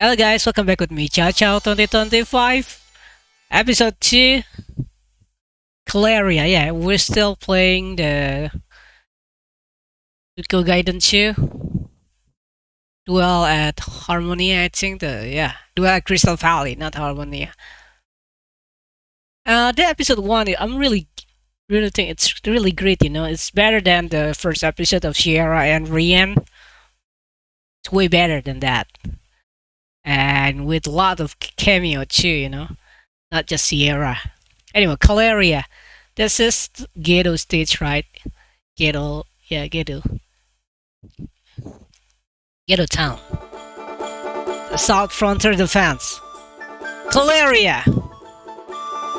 Hello guys, welcome back with me, Chow Chow 2025, episode 2, Caleria. Yeah, we're still playing the Suikogaiden 2, Duel at Harmonia, I think. Duel at Crystal Valley, not Harmonia. The episode 1, I'm really think it's really great, you know. It's better than the first episode of Sierra and Rian. It's way better than that. And with a lot of cameo too, you know, not just Sierra. Anyway, Caleria. This is Gettō stage, right? Gettō town. The South Frontier Defense. Caleria!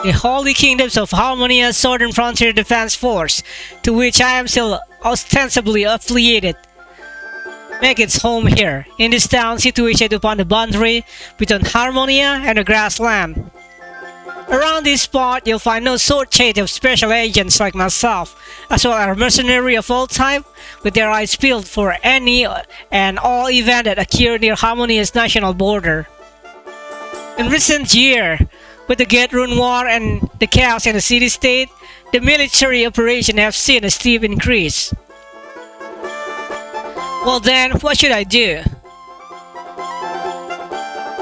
The Holy Kingdoms of Harmonia's Southern Frontier Defense Force, to which I am still ostensibly affiliated, make its home here, in this town situated upon the boundary between Harmonia and the grassland. Around this spot, you'll find no shortage of special agents like myself, as well as mercenary of all type, with their eyes peeled for any and all event that occur near Harmonia's national border. In recent year, with the Get-Rune War and the chaos in the city-state, the military operation have seen a steep increase. Well then, what should I do?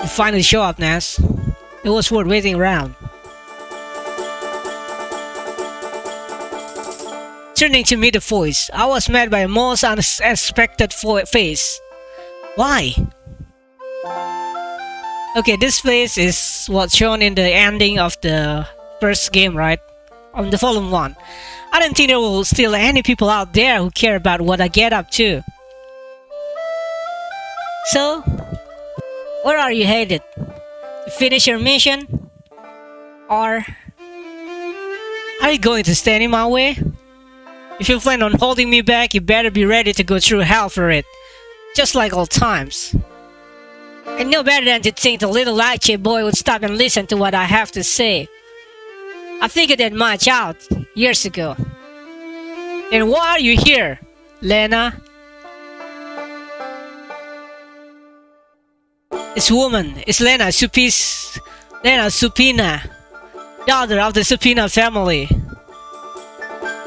You finally show up, Nas. It was worth waiting around. Turning to meet the voice, I was met by a most unexpected face. Why? Okay, this face is what's shown in the ending of the first game, right? On the Volume 1. I don't think there will still any people out there who care about what I get up to. So, where are you headed? To finish your mission? Or are you going to stand in my way? If you plan on holding me back, you better be ready to go through hell for it. Just like old times. I know better than to think the little Lache boy would stop and listen to what I have to say. I figured that much out years ago. Then why are you here, Lena? This woman is Lena Supina, daughter of the Supina family.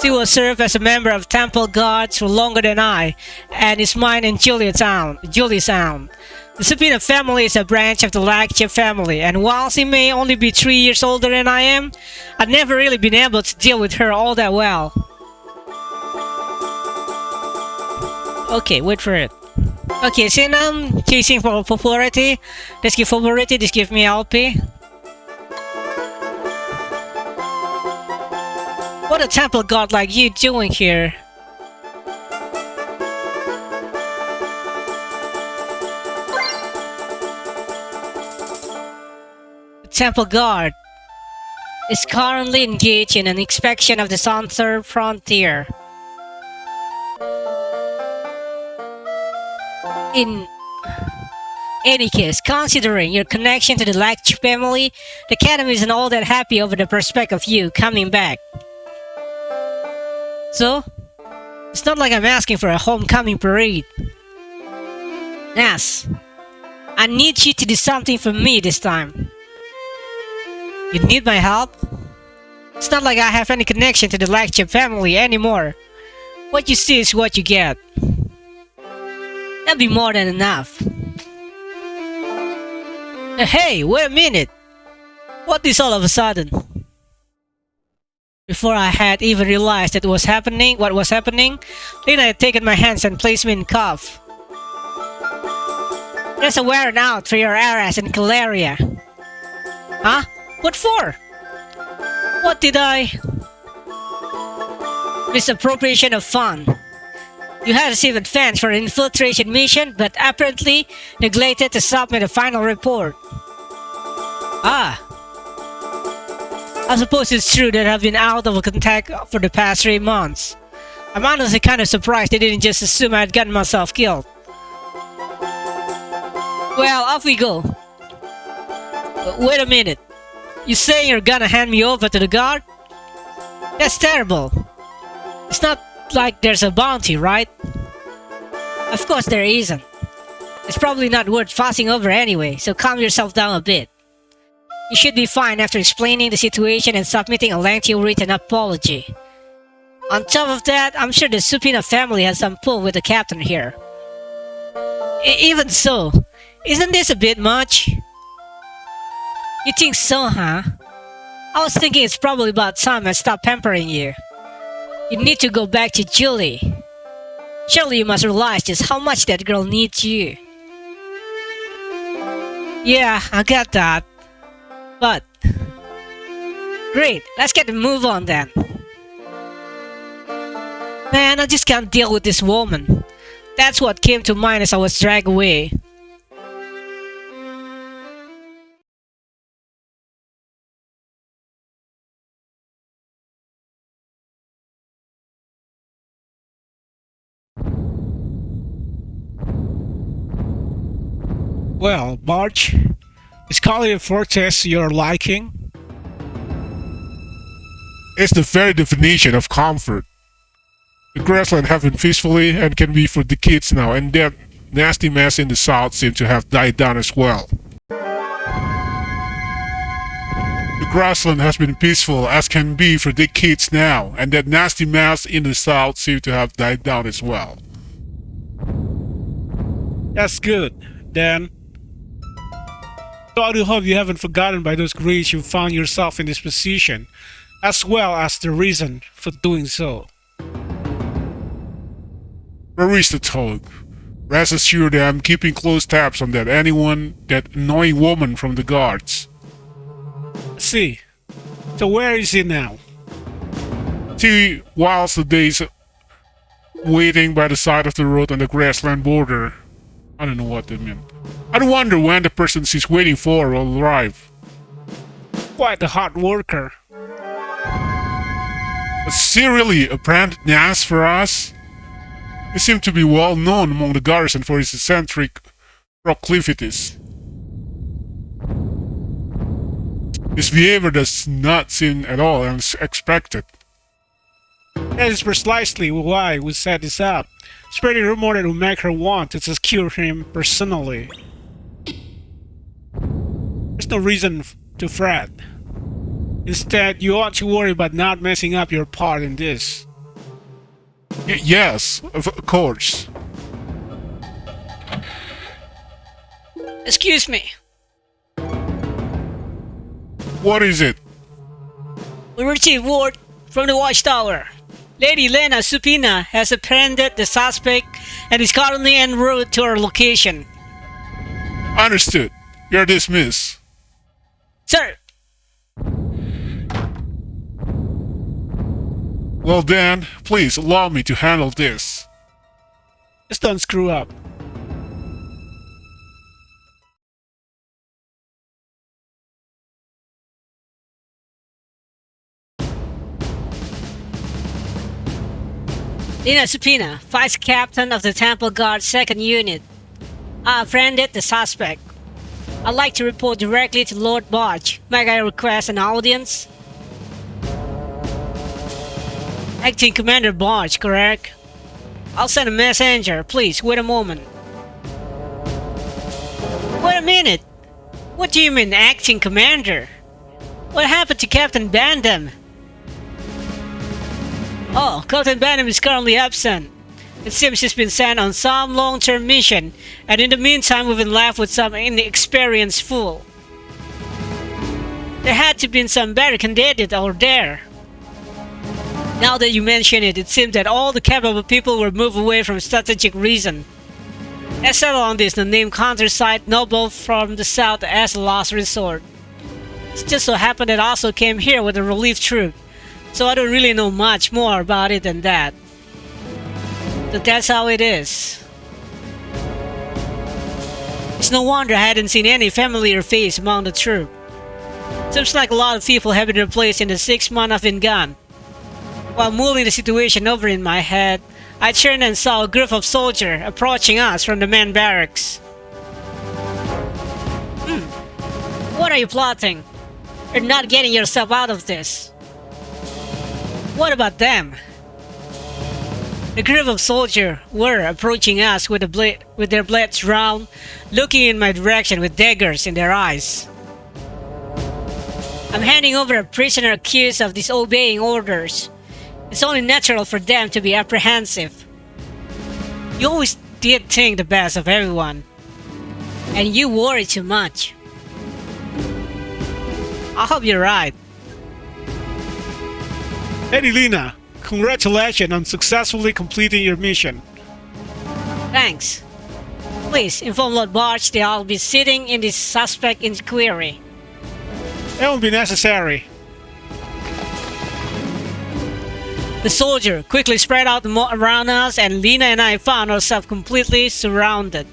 She will serve as a member of Temple Guards for longer than I, and is mine in Julietown. The Supina family is a branch of the Lache family, and while she may only be 3 years older than I am, I've never really been able to deal with her all that well. Okay, wait for it. Okay, since I'm chasing for popularity, let's give popularity, just give me LP. What a temple god like you doing here? The temple guard is currently engaged in an inspection of the southern frontier. In any case, considering your connection to the Lache family, the Academy isn't all that happy over the prospect of you coming back. So, it's not like I'm asking for a homecoming parade. Nas, I need you to do something for me this time. You need my help? It's not like I have any connection to the Lache family anymore. What you see is what you get. That'd be more than enough. Hey, wait a minute! What is all of a sudden? Before I had even realized what was happening, Lena had taken my hands and placed me in cuff. There's a warrant out for your arrest in Caleria. Huh? What for? What did I... Misappropriation of fund. You had received advance for an infiltration mission, but apparently neglected to submit a final report. Ah. I suppose it's true that I've been out of contact for the past 3 months. I'm honestly kind of surprised they didn't just assume I had gotten myself killed. Well, off we go. But wait a minute. You saying you're gonna hand me over to the guard? That's terrible. It's not like there's a bounty, right? Of course there isn't. It's probably not worth fussing over anyway, so calm yourself down a bit. You should be fine after explaining the situation and submitting a lengthy written apology. On top of that, I'm sure the Supina family has some pull with the captain here. Even so, isn't this a bit much? You think so, huh? I was thinking it's probably about time I stop pampering you. You need to go back to Julie. Surely you must realize just how much that girl needs you. Yeah, I got that. But... Great, let's get the move on then. Man, I just can't deal with this woman. That's what came to mind as I was dragged away. Well, March, is Caleria Fortress your liking? It's the very definition of comfort. The grassland have been peacefully and can be for the kids now, and that nasty mess in the south seems to have died down as well. The grassland has been peaceful as can be for the kids now, and that nasty mess in the south seems to have died down as well. That's good, then. So I do hope you haven't forgotten by those grades you found yourself in this position, as well as the reason for doing so. Where is the talk? Rest assured that I'm keeping close tabs on that annoying woman from the guards. See. So where is he now? See, whilst the days waiting by the side of the road on the grassland border. I don't know what that meant. I wonder when the person she's waiting for will arrive. Quite a hard worker. Is he really a brand Nas for us? He seemed to be well known among the garrison for his eccentric proclivities. His behavior does not seem at all unexpected. That is precisely why we set this up. Spreading rumor that will make her want to secure him personally. There's no reason to fret. Instead, you ought to worry about not messing up your part in this. Yes, of course. Excuse me. What is it? We received word from the watchtower. Lady Lena Supina has apprehended the suspect and is currently en route to our location. Understood. You're dismissed. Sir! Well then, please allow me to handle this. Just don't screw up. Lena Supina, Vice Captain of the Temple Guard 2nd Unit. I apprehended the suspect. I'd like to report directly to Lord Barge. May I request an audience? Acting Commander Barge, correct? I'll send a messenger. Please, wait a moment. Wait a minute! What do you mean, Acting Commander? What happened to Captain Bandam? Oh, Captain Bandam is currently absent. It seems she's been sent on some long-term mission, and in the meantime we've been left with some inexperienced fool. There had to be some better candidate out there. Now that you mention it, it seems that all the capable people were moved away from strategic reason. Let's settle on this and name counterside noble from the south as a last resort. It just so happened that I also came here with a relief troop, so I don't really know much more about it than that. But that's how it is. It's no wonder I hadn't seen any familiar face among the troop. Seems like a lot of people have been replaced in the 6 months I've been gone. While mulling the situation over in my head, I turned and saw a group of soldiers approaching us from the main barracks. What are you plotting? You're not getting yourself out of this. What about them? The group of soldiers were approaching us with their blades drawn, looking in my direction with daggers in their eyes. I'm handing over a prisoner accused of disobeying orders. It's only natural for them to be apprehensive. You always did think the best of everyone, and you worry too much. I hope you're right. Lady Lina, congratulations on successfully completing your mission. Thanks. Please inform Lord Barge that I'll be sitting in this suspect inquiry. It won't be necessary. The soldier quickly spread out around us, and Lina and I found ourselves completely surrounded.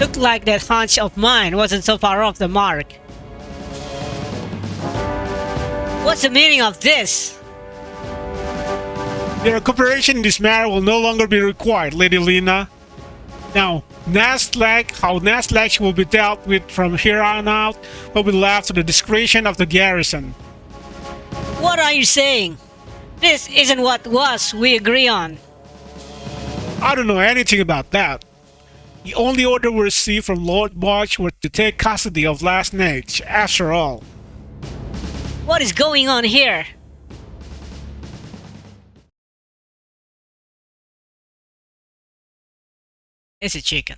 Looked like that hunch of mine wasn't so far off the mark. What's the meaning of this? Your cooperation in this matter will no longer be required, Lady Lina. Now, how Nastlag will be dealt with from here on out will be left to the discretion of the garrison. What are you saying? This isn't what we agree on. I don't know anything about that. The only order we received from Lord Barge was to take custody of last night, after all. What is going on here? It's a chicken.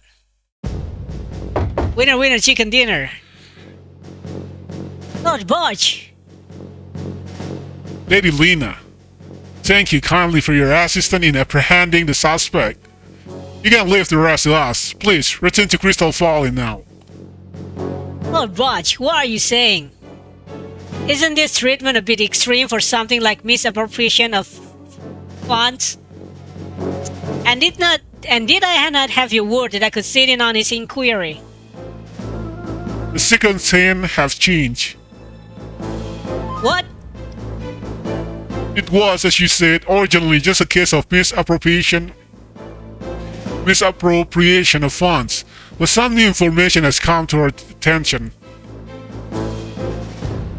Winner, winner, chicken dinner. Lord Barge! Lady Lina, thank you kindly for your assistance in apprehending the suspect. You can leave the rest to us. Please, return to Crystal Valley now. Lord Barge, what are you saying? Isn't this treatment a bit extreme for something like misappropriation of funds? And did I not have your word that I could sit in on his inquiry? The second thing has changed. What? It was, as you said, originally just a case of misappropriation of funds, but some new information has come to our attention.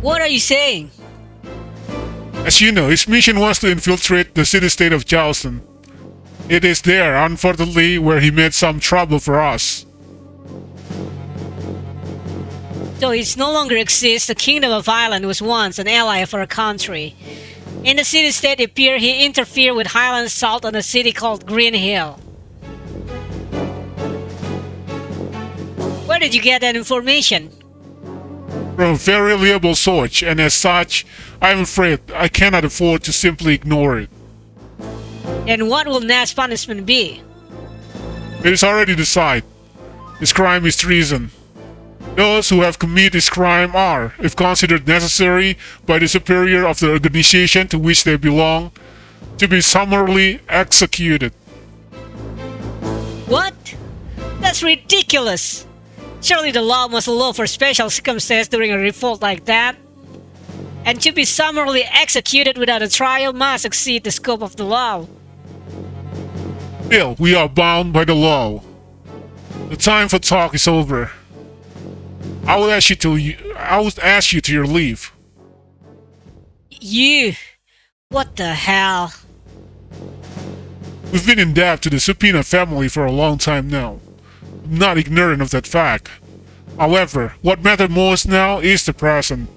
What are you saying? As you know, his mission was to infiltrate the city-state of Charleston. It is there, unfortunately, where he made some trouble for us. Though it no longer exists, the Kingdom of Ireland was once an ally of our country. In the city-state, it appeared he interfered with Highland assault on a city called Green Hill. Where did you get that information? From a very reliable source, and as such, I'm afraid I cannot afford to simply ignore it. Then what will Nat's punishment be? It is already decided. This crime is treason. Those who have committed this crime are, if considered necessary by the superior of the organization to which they belong, to be summarily executed. What? That's ridiculous! Surely the law must allow for special circumstances during a revolt like that. And to be summarily executed without a trial must exceed the scope of the law. Still, we are bound by the law. The time for talk is over. I would ask you to your leave. You... What the hell? We've been in debt to the Supina family for a long time now. I'm not ignorant of that fact. However, what matters most now is the present.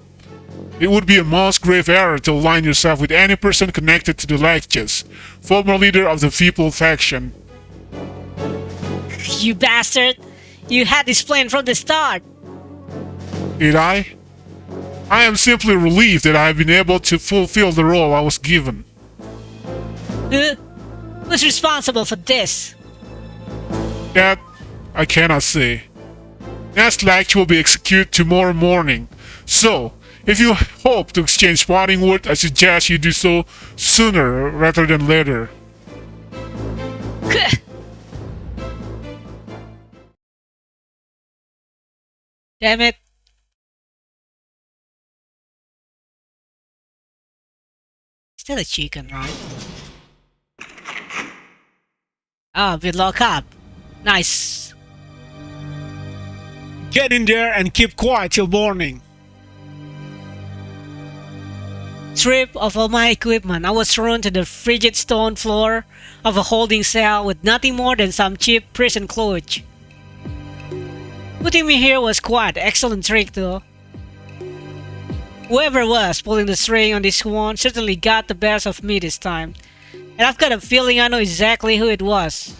It would be a most grave error to align yourself with any person connected to the Lectures, former leader of the People faction. You bastard! You had this plan from the start! Did I? I am simply relieved that I have been able to fulfill the role I was given. Who's responsible for this? That I cannot say. Next lecture will be executed tomorrow morning, so if you hope to exchange parting words, I suggest you do so sooner rather than later. Damn it. Still a chicken, right? Ah, we lock up. Nice. Get in there and keep quiet till morning. Stripped of all my equipment, I was thrown to the frigid stone floor of a holding cell with nothing more than some cheap prison clothes. Putting me here was quite an excellent trick though. Whoever was pulling the string on this one certainly got the best of me this time. And I've got a feeling I know exactly who it was.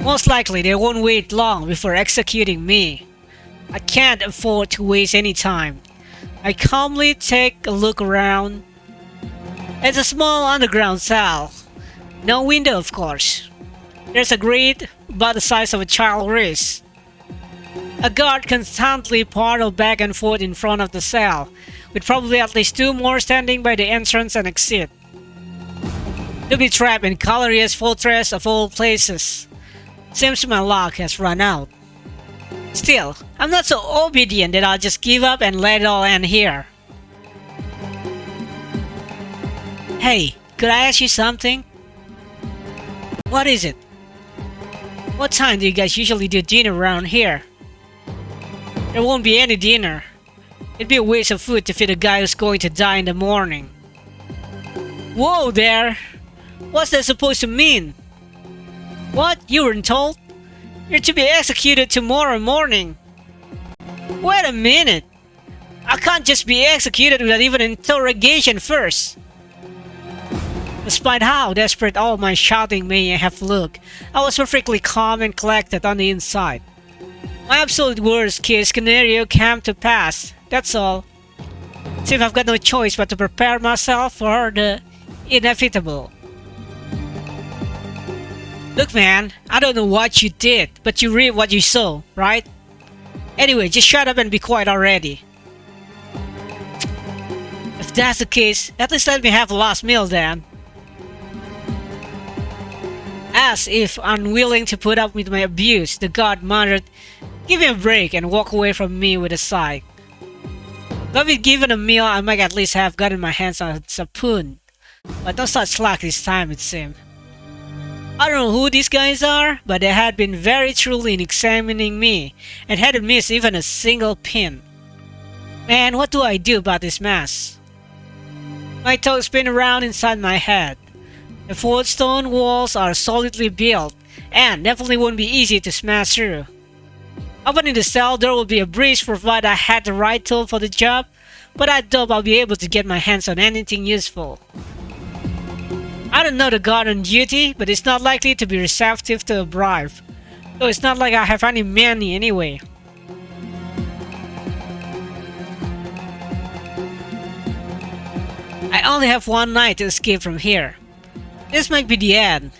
Most likely they won't wait long before executing me. I can't afford to waste any time. I calmly take a look around. It's a small underground cell. No window, of course. There's a grate about the size of a child's wrist. A guard constantly paddles back and forth in front of the cell, with probably at least 2 more standing by the entrance and exit. To be trapped in Caleria's fortress of all places. Seems my luck has run out. Still, I'm not so obedient that I'll just give up and let it all end here. Hey, could I ask you something? What is it? What time do you guys usually do dinner around here? There won't be any dinner. It'd be a waste of food to feed a guy who's going to die in the morning. Whoa there! What's that supposed to mean? What? You weren't told? You're to be executed tomorrow morning. Wait a minute! I can't just be executed without even interrogation first. Despite how desperate all my shouting may have looked, I was perfectly calm and collected on the inside. My absolute worst case scenario came to pass, that's all. Seems I've got no choice but to prepare myself for the inevitable. Look man, I don't know what you did, but you reap what you sow, right? Anyway, just shut up and be quiet already. If that's the case, at least let me have a last meal then. As if unwilling to put up with my abuse, the guard muttered, "Give me a break," and walk away from me with a sigh. If I'd been given a meal, I might at least have gotten my hands on a spoon. But no such luck this time, it seemed. I don't know who these guys are, but they had been very truly in examining me, and hadn't missed even a single pin. Man, what do I do about this mess? My thoughts spin around inside my head. The 4 stone walls are solidly built, and definitely won't be easy to smash through. Opening the cell door will be a breeze provided I had the right tool for the job, but I doubt I'll be able to get my hands on anything useful. I don't know the guard on duty, but it's not likely to be receptive to a bribe. Though it's not like I have any money anyway. I only have one night to escape from here. This might be the end.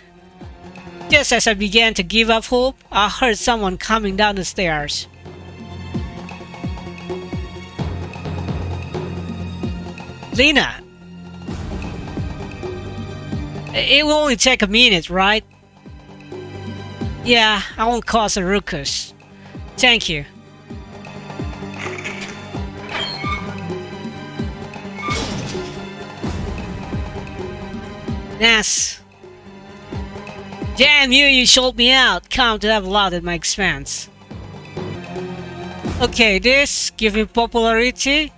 Just as I began to give up hope, I heard someone coming down the stairs. Lena! It will only take a minute, right? Yeah, I won't cause a ruckus. Thank you. Nas. Damn you, you sold me out. Come to have a lot at my expense. Okay, this give you popularity.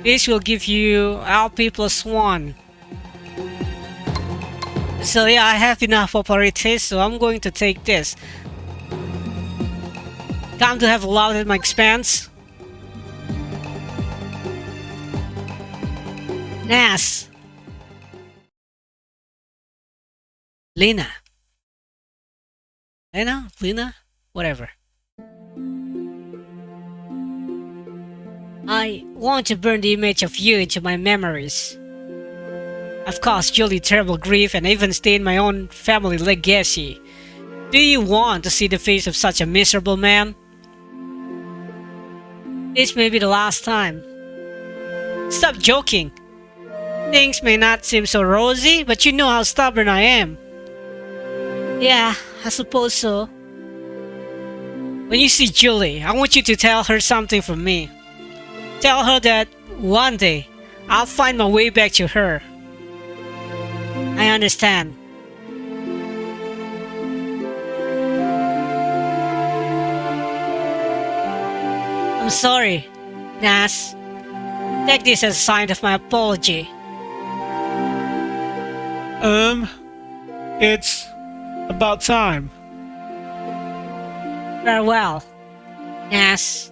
This will give you LP +1. So yeah, I have enough popularity, so I'm going to take this. Time to have a lot at my expense. Nas. Lena. Lena? Whatever. I want to burn the image of you into my memories. I've caused Julie terrible grief and even stained my own family legacy. Do you want to see the face of such a miserable man? This may be the last time. Stop joking. Things may not seem so rosy, but you know how stubborn I am. Yeah, I suppose so. When you see Julie, I want you to tell her something from me. Tell her that one day, I'll find my way back to her. I understand. I'm sorry, Nas. Take this as a sign of my apology. It's about time. Farewell. Yes.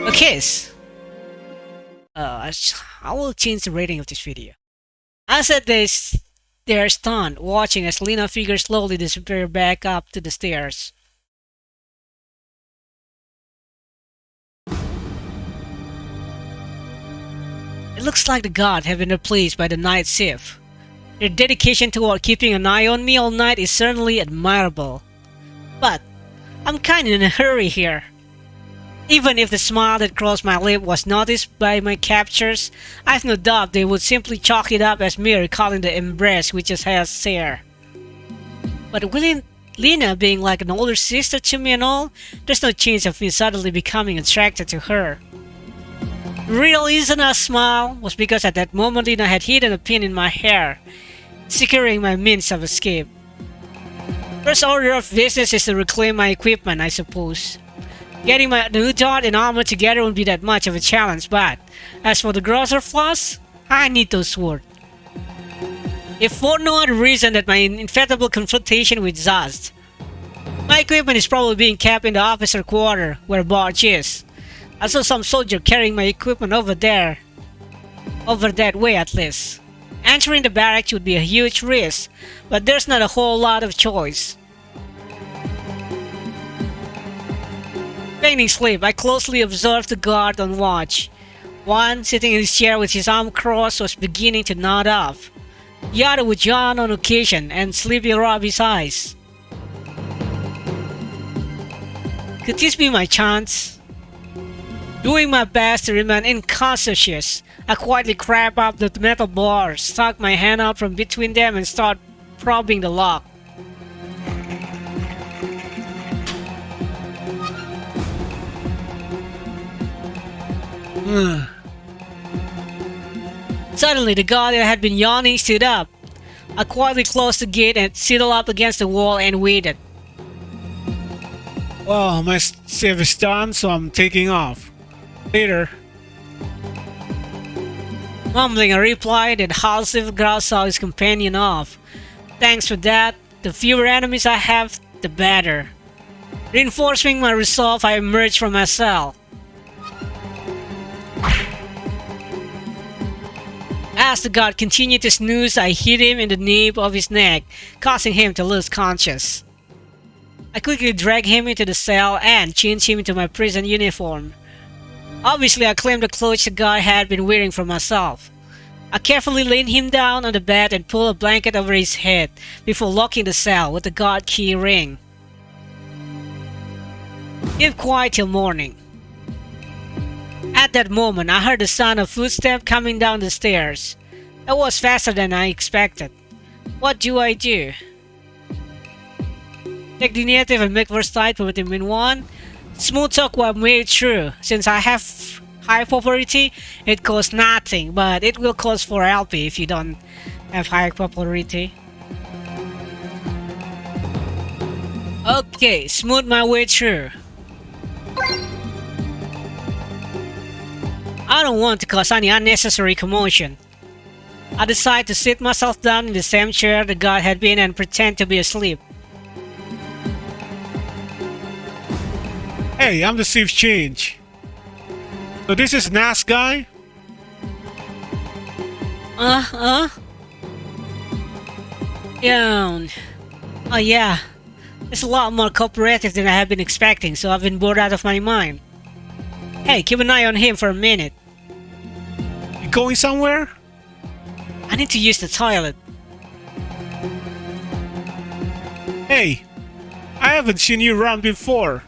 A kiss. I will change the rating of this video. I said they're stunned, watching as Lena figure slowly disappear back up to the stairs. It looks like the gods have been replaced by the night shift. Their dedication toward keeping an eye on me all night is certainly admirable. But I'm kinda in a hurry here. Even if the smile that crossed my lip was noticed by my captors, I've no doubt they would simply chalk it up as mere recalling the embrace we just had share. But with Lena being like an older sister to me and all, there's no chance of me suddenly becoming attracted to her. The real reason I smiled was because at that moment Lena had hidden a pin in my hair, securing my means of escape. First order of business is to reclaim my equipment, I suppose. Getting my new dart and armor together won't be that much of a challenge, but as for the grosser flaws, I need those swords. If for no other reason than my inevitable confrontation with Zazd. My equipment is probably being kept in the officer quarter, where Barge is. I saw some soldier carrying my equipment over there. Over that way at least. Entering the barracks would be a huge risk, but there's not a whole lot of choice. Feigning sleep, I closely observed the guard on watch. One, sitting in his chair with his arm crossed, was beginning to nod off. The other would yawn on occasion and sleepy rub his eyes. Could this be my chance? Doing my best to remain incautious, I quietly grab up the metal bars, stuck my hand out from between them and start probing the lock. Suddenly, the guard that had been yawning stood up. I quietly closed the gate and sidled up against the wall and waited. Well, my save is done, so I'm taking off. Later. Mumbling a reply that Halsif Grau saw his companion off. Thanks for that. The fewer enemies I have, the better. Reinforcing my resolve, I emerged from my cell. As the guard continued to snooze, I hit him in the nape of his neck, causing him to lose conscience. I quickly dragged him into the cell and changed him into my prison uniform. Obviously, I claimed the clothes the guard had been wearing for myself. I carefully laid him down on the bed and pulled a blanket over his head before locking the cell with the guard key ring. Keep quiet till morning. At that moment, I heard the sound of footsteps coming down the stairs. It was faster than I expected. What do? Take the initiative and make first sight for within 1. Smooth talk while made through. Since I have high popularity, it costs nothing, but it will cost 4 LP if you don't have high popularity. Okay, smooth my way through. I don't want to cause any unnecessary commotion. I decide to sit myself down in the same chair the guard had been and pretend to be asleep. Hey, I'm the chief change. So this is Nas guy? Yeah. Oh yeah. It's a lot more cooperative than I have been expecting, so I've been bored out of my mind. Hey, keep an eye on him for a minute. You going somewhere? I need to use the toilet. Hey, I haven't seen you around before.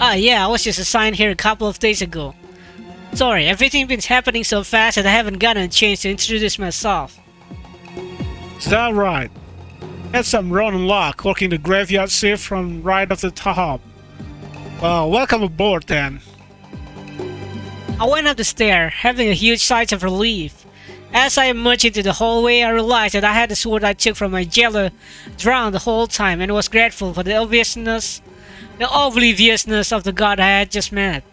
Ah yeah, I was just assigned here a couple of days ago. Sorry, everything's been happening so fast that I haven't gotten a chance to introduce myself. Is that right? Had some Ronin Lock working the graveyard shift from right off the top. Well, welcome aboard then. I went up the stair, having a huge sigh of relief. As I emerged into the hallway, I realized that I had the sword I took from my jailer drawn the whole time and was grateful for the obliviousness of the god I had just met.